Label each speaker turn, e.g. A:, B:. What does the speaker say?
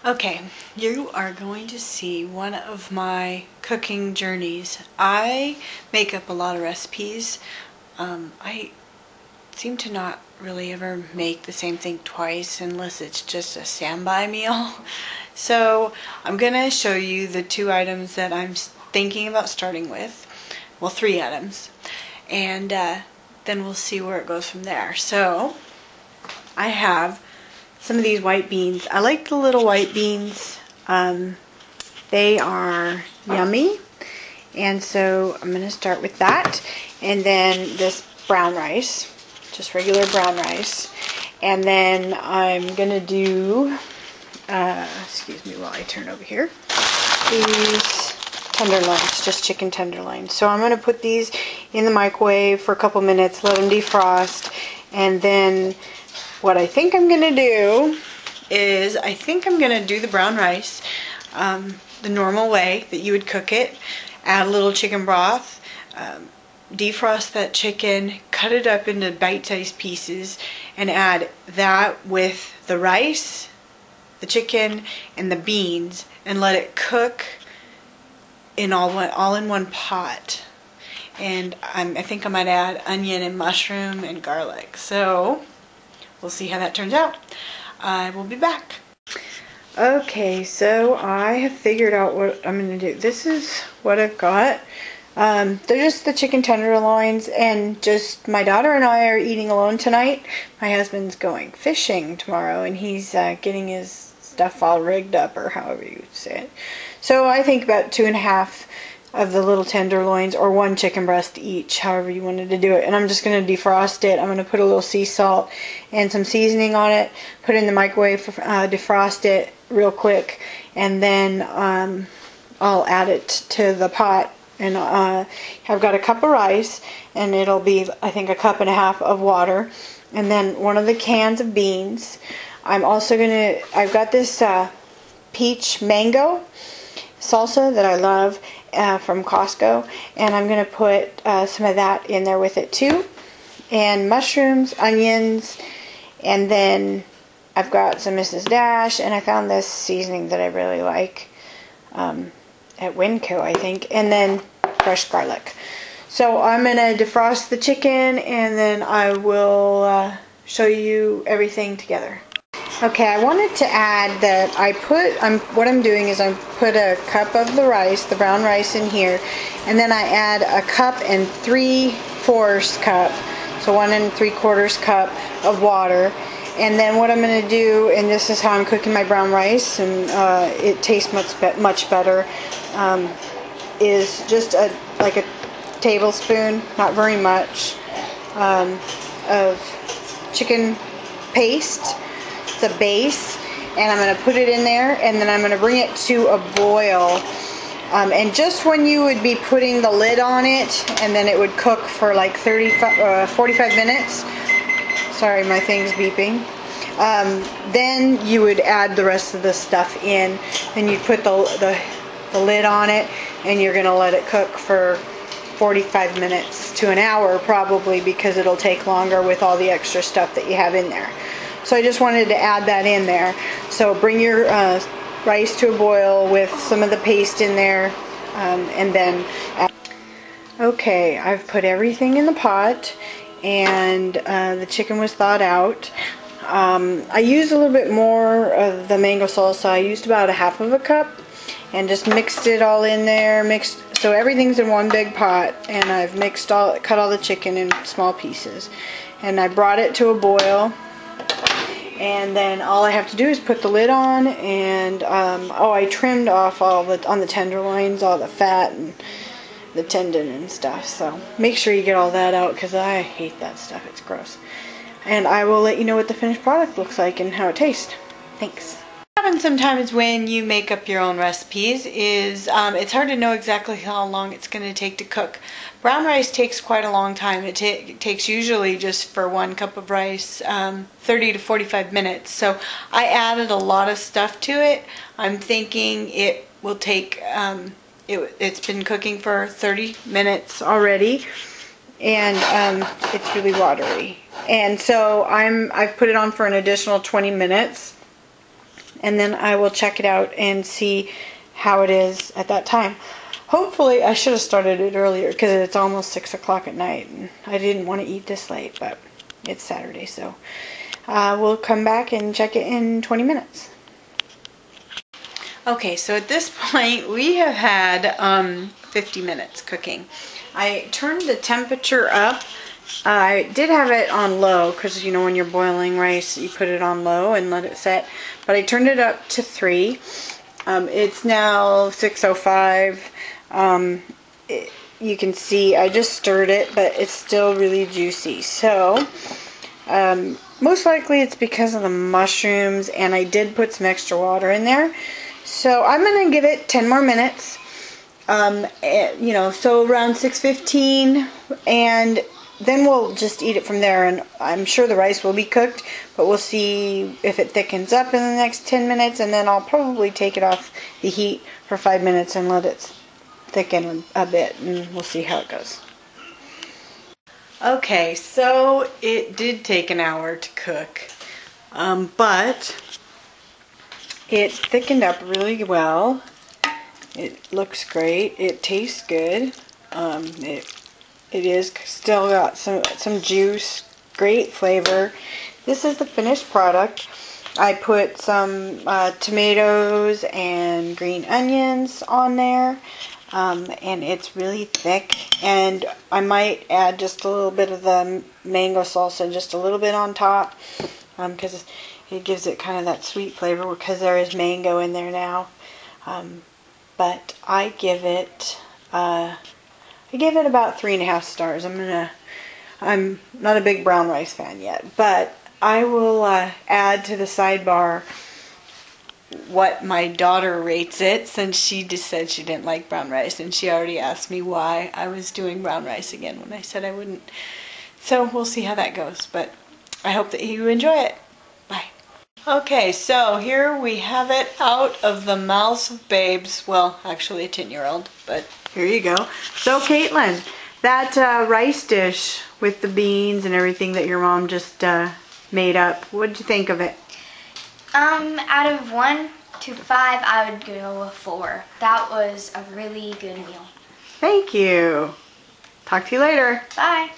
A: Okay, you are going to see one of my cooking journeys. I make up a lot of recipes. I seem to not really ever make the same thing twice unless it's just a standby meal. So I'm going to show you the 2 items that I'm thinking about starting with. Well, 3 items. And then we'll see where it goes from there. So I have some of these white beans. I like the little white beans. They are yummy. And so I'm going to start with that. And then this brown rice, just regular brown rice. And then I'm going to do, excuse me while I turn over here, these tenderloins, just chicken tenderloins. So I'm going to put these in the microwave for a couple minutes, let them defrost, and then what I think I'm going to do is I think I'm going to do the brown rice the normal way that you would cook it. Add a little chicken broth, defrost that chicken, cut it up into bite-sized pieces, and add that with the rice, the chicken, and the beans, and let it cook in all in one pot. And I think I might add onion and mushroom and garlic. So we'll see how that turns out. I will be back. Okay, so I have figured out what I'm going to do. This is what I've got. They're just the chicken tenderloins, and just my daughter and I are eating alone tonight. My husband's going fishing tomorrow, and he's getting his stuff all rigged up, or however you would say it. So I think about 2.5 of the little tenderloins, or 1 chicken breast each, however you wanted to do it. And I'm just going to defrost it. I'm going to put a little sea salt and some seasoning on it, put it in the microwave, defrost it real quick, and then I'll add it to the pot. And I've got a cup of rice, and it'll be, I think, 1.5 cups of water, and then 1 of the cans of beans. I'm also going to, I've got this peach mango salsa that I love from Costco, and I'm going to put some of that in there with it too, and mushrooms, onions, and then I've got some Mrs. Dash, and I found this seasoning that I really like at Winco, I think, and then fresh garlic. So I'm going to defrost the chicken, and then I will show you everything together. Okay, I wanted to add that what I'm doing is I put a cup of the rice, the brown rice, in here, and then I add 1 3/4 cups, so 1 3/4 cup of water. And then what I'm going to do, and this is how I'm cooking my brown rice, and it tastes much better, is just like a tablespoon, not very much, of chicken paste. It's a base, and I'm going to put it in there, and then I'm going to bring it to a boil. And just when you would be putting the lid on it, and then it would cook for like 45 minutes. Sorry, my thing's beeping. Then you would add the rest of the stuff in. Then you put the lid on it, and you're going to let it cook for 45 minutes to an hour probably, because it'll take longer with all the extra stuff that you have in there. So I just wanted to add that in there. So bring your rice to a boil with some of the paste in there, and then okay, I've put everything in the pot, and the chicken was thawed out. I used a little bit more of the mango salsa. I used about 1/2 cup, and just mixed it all in there. So everything's in one big pot, and I've cut all the chicken in small pieces, and I brought it to a boil. And then all I have to do is put the lid on, and I trimmed off on the tenderloins, all the fat and the tendon and stuff. So make sure you get all that out, because I hate that stuff. It's gross. And I will let you know what the finished product looks like and how it tastes. Thanks. What happens sometimes when you make up your own recipes is it's hard to know exactly how long it's going to take to cook. Brown rice takes quite a long time. It takes usually, just for 1 cup of rice, 30 to 45 minutes. So I added a lot of stuff to it. I'm thinking it will take, it's been cooking for 30 minutes already, and it's really watery. And so I've put it on for an additional 20 minutes. and then I will check it out and see how it is at that time. Hopefully, I should have started it earlier because it's almost 6 o'clock at night, and I didn't want to eat this late, but it's Saturday, so we'll come back and check it in 20 minutes. Okay, so at this point, we have had 50 minutes cooking. I turned the temperature up. I did have it on low because, you know, when you're boiling rice, you put it on low and let it set. But I turned it up to 3. It's now 6:05. You can see I just stirred it, but it's still really juicy. So, most likely it's because of the mushrooms, and I did put some extra water in there. So I'm going to give it 10 more minutes. You know, so around 6:15, and then we'll just eat it from there, and I'm sure the rice will be cooked, but we'll see if it thickens up in the next 10 minutes, and then I'll probably take it off the heat for 5 minutes and let it thicken a bit, and we'll see how it goes. Okay, so it did take an hour to cook, but it thickened up really well. It looks great. It tastes good. It is still got some juice, great flavor. This is the finished product. I put some tomatoes and green onions on there, and it's really thick. And I might add just a little bit of the mango salsa, just a little bit on top, because it gives it kind of that sweet flavor because there is mango in there now. But I give it about 3.5 stars. I'm not a big brown rice fan yet, but I will add to the sidebar what my daughter rates it, since she just said she didn't like brown rice, and she already asked me why I was doing brown rice again when I said I wouldn't. So we'll see how that goes, but I hope that you enjoy it. Bye. Okay, so here we have it out of the mouths of babes. Well, actually a 10-year-old, but here you go. So Caitlin, that rice dish with the beans and everything that your mom just made up, what did you think of it?
B: Out of 1 to 5, I would go a 4. That was a really good meal.
A: Thank you. Talk to you later.
B: Bye.